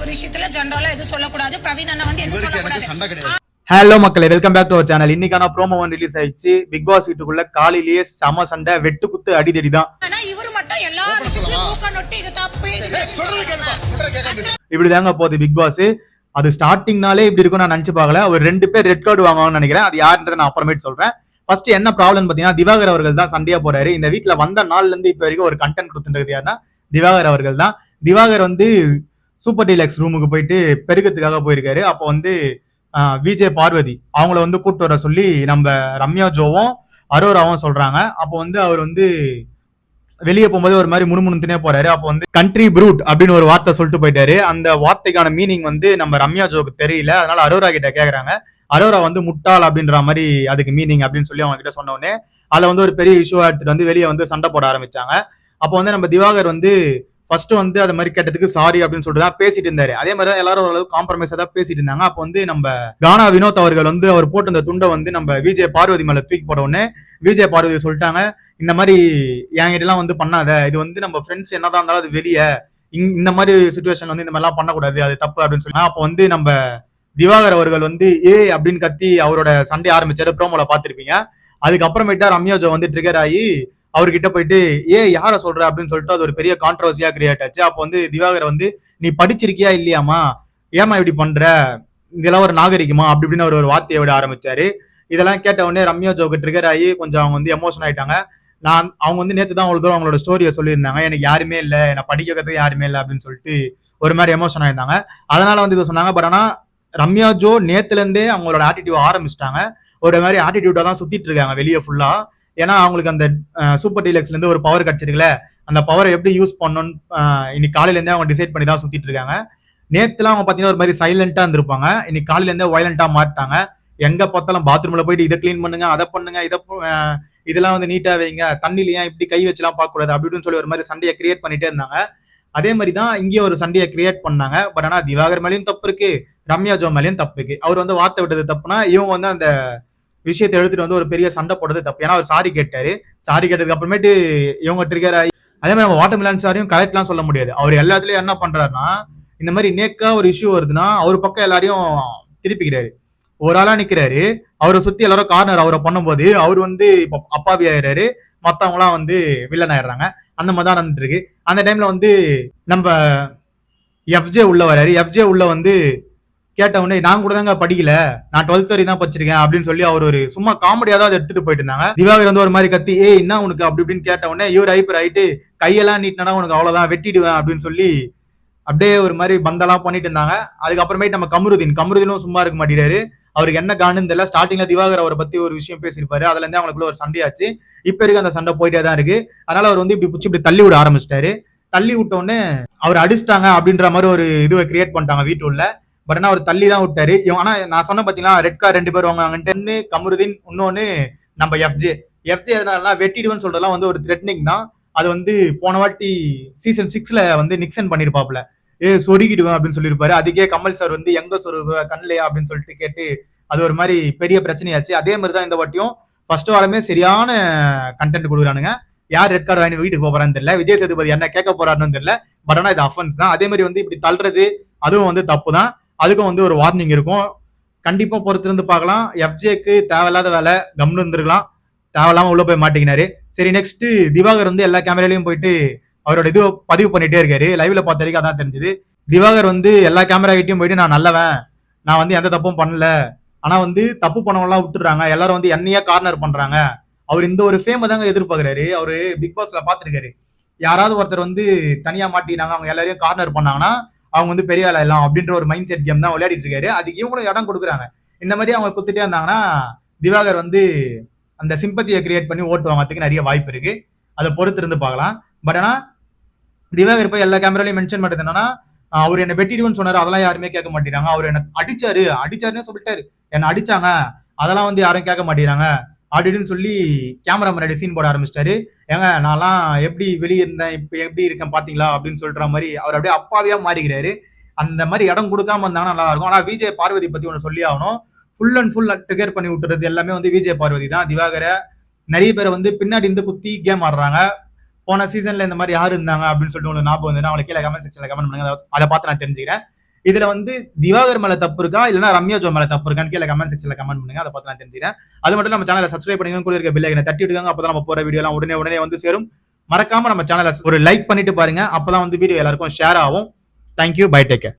ஒரு விஷயத்துல ஜெனரலா எதுவும் சொல்லக்கூடாது. பிரவீன் அண்ணா வந்து எதுவும் சொல்லக்கூடாது. ஹலோ மக்களே, welcome back to our channel. இன்னைக்கான ப்ரோமோ ஒன் ரிலீஸ் ஆயிடுச்சு. பிக் பாஸ் வீட்டுக்குள்ள காலையிலேயே சம சண்டை, வெட்டு குத்து, அடிதடி தான். இவரு மட்டும் எல்லா விஷயத்தையும் மூக்க நொட்டி இது தப்பு இப்படி தாங்க போகுது பிக் பாஸ். அது ஸ்டார்டிங்னாலே இப்படி இருக்கும் நான் நினைச்சு பார்க்கல. ஒரு 2 பேர் ரெட் கார்டு வாங்குவாங்கன்னு நினைக்கிறேன். அது யாருன்றதை நான் அப்புறமேட்டு சொல்றேன். ஃபர்ஸ்ட் என்ன ப்ராப்ளம் பாத்தீங்கன்னா, திவாகர் அவர்கள் தான் சண்டையா போறாரு. இந்த வீட்டுல வந்த நாள்ல இருந்து இப்ப வரைக்கும் ஒரு கண்டென்ட் கொடுத்துட்டு யாருன்னா திவாகர் அவர்கள் தான். திவாகர் வந்து சூப்பர் டீலக்ஸ் ரூமுக்கு போயிட்டு பெருக்கத்துக்காக போயிருக்காரு. அப்போ வந்து விஜய் பார்வதி அவங்கள வந்து கூப்பிட்டு வர சொல்லி நம்ம ரம்யா ஜோவும் அரோராவும் சொல்றாங்க. அப்போ வந்து அவர் வந்து வெளியே போகும்போது ஒரு மாதிரி முணுமுணுத்துனே போறாரு. அப்போ வந்து கண்ட்ரி ப்ரூட் அப்படின்னு ஒரு வார்த்தை சொல்லிட்டு போயிட்டாரு. அந்த வார்த்தைக்கான மீனிங் வந்து நம்ம ரம்யா ஜோக்கு தெரியல. அதனால அரோரா கிட்ட கேக்குறாங்க. அரோரா வந்து முட்டாள் அப்படின்ற மாதிரி அதுக்கு மீனிங் அப்படின்னு சொல்லி அவங்க கிட்ட சொன்ன உடனே அதை வந்து ஒரு பெரிய இஷ்யூ எடுத்துட்டு வந்து வெளியே வந்து சண்டை போட ஆரம்பிச்சாங்க. அப்போ வந்து நம்ம திவாகர் வந்து ஃபர்ஸ்ட் வந்து அது மாதிரி கேட்டதுக்கு சாரி அப்படின்னு சொல்லிட்டு தான் பேசிட்டு இருந்தாரு. அதே மாதிரி தான் எல்லாரும் ஓரளவு காம்ப்ரமைஸா தான் பேசிட்டு இருந்தாங்க. அப்போ வந்து நம்ம கானா வினோத் அவர்கள் வந்து அவர் போட்டு அந்த துண்டை வந்து நம்ம விஜய் பார்வதி மேல தூக்கி போட உடனே விஜய் பார்வதி சொல்லிட்டாங்க, இந்த மாதிரி என்கிட்ட எல்லாம் வந்து பண்ணாத, இது வந்து நம்ம ஃப்ரெண்ட்ஸ் என்னதான் இருந்தாலும் அது வெளியே இந்த மாதிரி சுச்சுவேஷன் வந்து இந்த மாதிரி எல்லாம் பண்ணக்கூடாது, அது தப்பு அப்படின்னு சொல்லி அப்போ வந்து நம்ம திவாகர் அவர்கள் வந்து அப்படின்னு கத்தி அவரோட சண்டை ஆரம்பிச்சாரு. ப்ரோமோல பாத்திருப்பீங்க. அதுக்கப்புறமேட்டா ரம்யா ஜோ வந்து ட்ரிகர் ஆகி அவர்கிட்ட போயிட்டு யார சொல்ற அப்படின்னு சொல்லிட்டு அது ஒரு பெரிய கான்ட்ரவர்சியா கிரியேட் ஆச்சு. அப்போ வந்து திவாகர் வந்து நீ படிச்சிருக்கியா இல்லையாமா, ஏமா இப்படி பண்ற, இதெல்லாம் ஒரு நாகரிகமா அப்படி இப்படின்னு அவர் ஒரு வார்த்தையை விட ஆரம்பிச்சாரு. இதெல்லாம் கேட்ட உடனே ரம்யா ஜோக்கு ட்ரிகர் ஆகி கொஞ்சம் அவங்க வந்து எமோஷன் ஆயிட்டாங்க. அவங்க வந்து நேத்து தான் அவ்வளவு தூரம் அவங்களோட ஸ்டோரியை சொல்லியிருந்தாங்க, எனக்கு யாருமே இல்லை, என்னை படிக்க வைக்கிறதுக்கு யாருமே இல்லை அப்படின்னு சொல்லிட்டு ஒரு மாதிரி எமோஷன் ஆயிருந்தாங்க. அதனால வந்து இதை சொன்னாங்க. பட் ஆனா ரம்யா ஜோ நேத்துல இருந்தே அவங்களோட ஆட்டிடியூட் ஆரம்பிச்சிட்டாங்க. ஒரு மாதிரி ஆட்டிடியூட்டா தான் சுத்திட்டு இருக்காங்க வெளியே ஃபுல்லா. ஏன்னா அவங்களுக்கு அந்த சூப்பர் டீலக்ஸ்ல இருந்து ஒரு பவர் கிடைச்சிருக்குல்ல, அந்த பவரை எப்படி யூஸ் பண்ணணும்னு இன்னைக்கு காலையில இருந்தே அவங்க டிசைட் பண்ணி தான் சுத்திட்டு இருக்காங்க. நேத்துலாம் அவங்க பாத்தீங்கன்னா ஒரு மாதிரி சைலண்டா இருந்திருப்பாங்க. இன்னைக்கு காலையில இருந்தே வயலண்டா மாட்டாங்க. எங்க பார்த்தாலும் பாத்ரூம்ல போயிட்டு இதை கிளீன் பண்ணுங்க, அதை பண்ணுங்க, இதெல்லாம் வந்து நீட்டா வைங்க, தண்ணில ஏன் இப்படி கை வச்சுலாம் பார்க்க கூடாது அப்படின்னு சொல்லி ஒரு மாதிரி சண்டையை கிரியேட் பண்ணிட்டே இருந்தாங்க. அதே மாதிரி தான் இங்கே ஒரு சண்டையை கிரியேட் பண்ணாங்க. பட் ஆனா திவாகர் மேலேயும் தப்பு இருக்கு, ரம்யா ஜோ மேலேயும் தப்பு இருக்கு. அவர் வந்து வார்த்தை விட்டது தப்புனா இவங்க வந்து அந்த விஷயத்தை எடுத்துட்டு வந்து ஒரு பெரிய சண்டை போடுறது தப்பு. ஏன்னா அவர் சாரி கேட்டாரு. சாரி கேட்டதுக்கு அப்புறமேட்டு இவங்க ட்ரிகர் ஆகி அதே மாதிரி நம்ம வாட்டர் மிலான் சாரியும் கரெக்ட்லாம் சொல்ல முடியாது. அவர் எல்லாத்துலயும் என்ன பண்றாருன்னா, இந்த மாதிரி நேக்கா ஒரு இஷ்யூ வருதுன்னா அவர் பக்கம் எல்லாரையும் திருப்பிக்கிறாரு. ஒரு ஆளா நிக்கிறாரு, அவரை சுத்தி எல்லாரும் கார்னர் அவரை பண்ணும்போது அவர் வந்து இப்போ அப்பாவி ஆயிடுறாரு, மத்தவங்களாம் வந்து வில்லன் ஆயிடுறாங்க. அந்த மாதிரி தான் நடந்துட்டு இருக்கு. அந்த டைம்ல வந்து நம்ம எஃப்ஜே உள்ள வராரு. எஃப்ஜே உள்ள வந்து கேட்ட உடனே நான் கூட தாங்க படிக்கல, நான் 12th வரை தான் படிச்சிருக்கேன் அப்படின்னு சொல்லி அவர் ஒரு சும்மா காமெடியா தான் எடுத்துட்டு போயிட்டு இருந்தாங்க. திவாகர் வந்து ஒரு மாதிரி கத்தி என்ன உனக்கு அப்படி இப்படின்னு கேட்ட உடனே இவர் ஹைப்பர் ஆயிட்டு கையெல்லாம் நீட்டினா உனக்கு அவ்வளவுதான் வெட்டிடுவேன் அப்படின்னு சொல்லி அப்படியே ஒரு மாதிரி பந்தெல்லாம் பண்ணிட்டு இருந்தாங்க. அதுக்கப்புறமேட்டு நம்ம கமருதீனும் சும்மா இருக்க மாட்டேறாரு. அவருக்கு என்ன காணுன்னு தெரியல. ஸ்டார்டிங்ல திவாகர் அவரை பத்தி ஒரு விஷயம் பேசியிருப்பாரு. அதுல இருந்து அவங்களுக்குள்ள ஒரு சண்டையாச்சு. இப்ப இருக்கு அந்த சண்டை போயிட்டே தான் இருக்கு. அதனால அவர் வந்து இப்படி தள்ளி விட ஆரம்பிச்சிட்டாரு. தள்ளி விட்ட உடனே அவர் அடிச்சிட்டாங்க அப்படின்ற மாதிரி ஒரு இதுவை கிரியேட் பண்ணிட்டாங்க வீட்டுள்ள. பட் ஆனா அவர் தள்ளி தான் விட்டாரு. ஆனா நான் சொன்ன பாத்தீங்கன்னா ரெட் கார் 2 பேர் வாங்குவாங்கன்ட்டு கமருதீன், இன்னொன்னு நம்ம எஃப்ஜே எதனால வெட்டிடுவேன்னு சொல்றதெல்லாம் வந்து ஒரு த்ரெட்னிங் தான். அது வந்து போன வாட்டி சீசன் 6ல வந்து நிக்சன் பண்ணிருப்பாப்ல, சொருகிடுவேன் அப்படின்னு சொல்லியிருப்பாரு. அதுக்கே கமல் சார் வந்து எங்க சொருக கண்லையா அப்படின்னு சொல்லிட்டு கேட்டு அது ஒரு மாதிரி பெரிய பிரச்சனையாச்சு. அதே மாதிரி தான் இந்த வாட்டியும் ஃபர்ஸ்ட் வாரமே சரியான கண்டென்ட் கொடுக்குறானுங்க. யார் ரெட் கார்டு வாங்கி வீட்டுக்கு போறான்னு தெரியல, விஜய் சேதுபதி என்ன கேட்க போறாருன்னு தெரியல. பட் ஆனா இது அஃபென்ஸ் தான். அதே மாதிரி வந்து இப்படி தள்ளுறது அதுவும் வந்து தப்பு தான். அதுக்கும் வந்து ஒரு வார்னிங் இருக்கும். கண்டிப்பா பொறுத்திருந்து பார்க்கலாம். எஃப்ஜேக்கு தேவையில்லாத வேலை, கம்னு இருந்திருக்கலாம், தேவையில்லாம உள்ள போய் மாட்டேங்கினாரு. சரி, நெக்ஸ்ட் திவாகர் வந்து எல்லா கேமராலையும் போயிட்டு அவரோட இது பதிவு பண்ணிட்டே இருக்காரு. லைவ்ல பார்த்த வரைக்கும் அதான் தெரிஞ்சது. திவாகர் வந்து எல்லா கேமரா கிட்டையும் போயிட்டு நான் நல்லவன், நான் வந்து எந்த தப்பும் பண்ணல, ஆனா வந்து தப்பு பண்ணவெல்லாம் விட்டுறாங்க, எல்லாரும் வந்து என்னையே கார்னர் பண்றாங்க. அவர் இந்த ஒரு ஃபேமை தாங்க எதிர்பார்க்கிறாரு. அவரு பிக் பாஸ்ல பாத்துருக்காரு, யாராவது ஒருத்தர் வந்து தனியா மாட்டினாங்க, அவங்க எல்லாரையும் கார்னர் பண்ணாங்கன்னா அவங்க வந்து பெரிய ஆளா எல்லாம் அப்படின்ற ஒரு மைண்ட் செட் கேம் தான் விளையாடிட்டு இருக்காரு. அதுக்கு இவங்களும் இடம் கொடுக்குறாங்க. இந்த மாதிரி அவங்க குத்துட்டே இருந்தாங்கன்னா திவாகர் வந்து அந்த சிம்பத்தியை கிரியேட் பண்ணி ஓட்டு வாங்கிறதுக்கு நிறைய வாய்ப்பு இருக்கு. அதை பொறுத்து இருந்து பார்க்கலாம். பட் ஆனா திவாகர் போய் எல்லா கேமராலையும் மென்ஷன் பண்ணுறது என்னன்னா, அவர் என்ன வெட்டிடுன்னு சொன்னாரு, அதெல்லாம் யாருமே கேட்க மாட்டேங்கிறாங்க. அவர் என்ன அடிச்சாருன்னு சொல்லிட்டாரு, என்ன அடிச்சாங்க, அதெல்லாம் வந்து யாரும் கேட்க மாட்டேங்கிறாங்க அப்படின்னு சொல்லி கேமரா முன்னாடி சீன் போட ஆரம்பிச்சிட்டாரு. ஏங்க நான்லாம் எப்படி வெளியே இருந்தேன், இப்ப எப்படி இருக்கேன் பாத்தீங்களா அப்படின்னு சொல்ற மாதிரி அவர் அப்படியே அப்பாவியா மாறிக்கிறாரு. அந்த மாதிரி இடம் கொடுக்காம இருந்தாங்கன்னா நல்லா இருக்கும். ஆனா விஜய் பார்வதி பத்தி ஒண்ணு சொல்லி ஆகணும். ஃபுல் அண்ட் ஃபுல் ட்ரிகர் பண்ணி விட்டுறது எல்லாமே வந்து விஜய் பார்வதி தான். திவாகரை நிறைய பேரை வந்து பின்னாடி இருந்து குத்தி கேம் ஆடுறாங்க. போன சீசன்ல இந்த மாதிரி யாரு இருந்தாங்க அப்படின்னு சொல்லிட்டு உங்களுக்கு ஞாபகம் வந்து அவங்களை கீழே கமெண்ட் செக்ஷன்ல கமெண்ட் பண்ணுங்க, அதை பார்த்து நான் தெரிஞ்சுக்கிறேன். இதுல வந்து திவாகர் மேல தப்பு இருக்கா இல்லன்னா ரம்யா ஜோ மேல தப்பு இருக்கான்னு கீழே கமெண்ட் செக்ஷன்ல கமெண்ட் பண்ணுங்க. அதை பார்த்து நான் தெரிஞ்சுக்கிறேன். அது மட்டும் நம்ம சேனலை சப்ஸ்கிரைப் பண்ணுங்க, கூட இருக்க பெல் ஐக்கனை தட்டி விடுங்க. அப்பதான் நம்ம போற வீடியோ எல்லாம் உடனே வந்து சேரும். மறக்காம நம்ம சேனலை ஒரு லைக் பண்ணிட்டு பாருங்க. அப்பதான் வந்து வீடியோ எல்லாருக்கும் ஷேர் ஆகும். Thank you, bye, take care.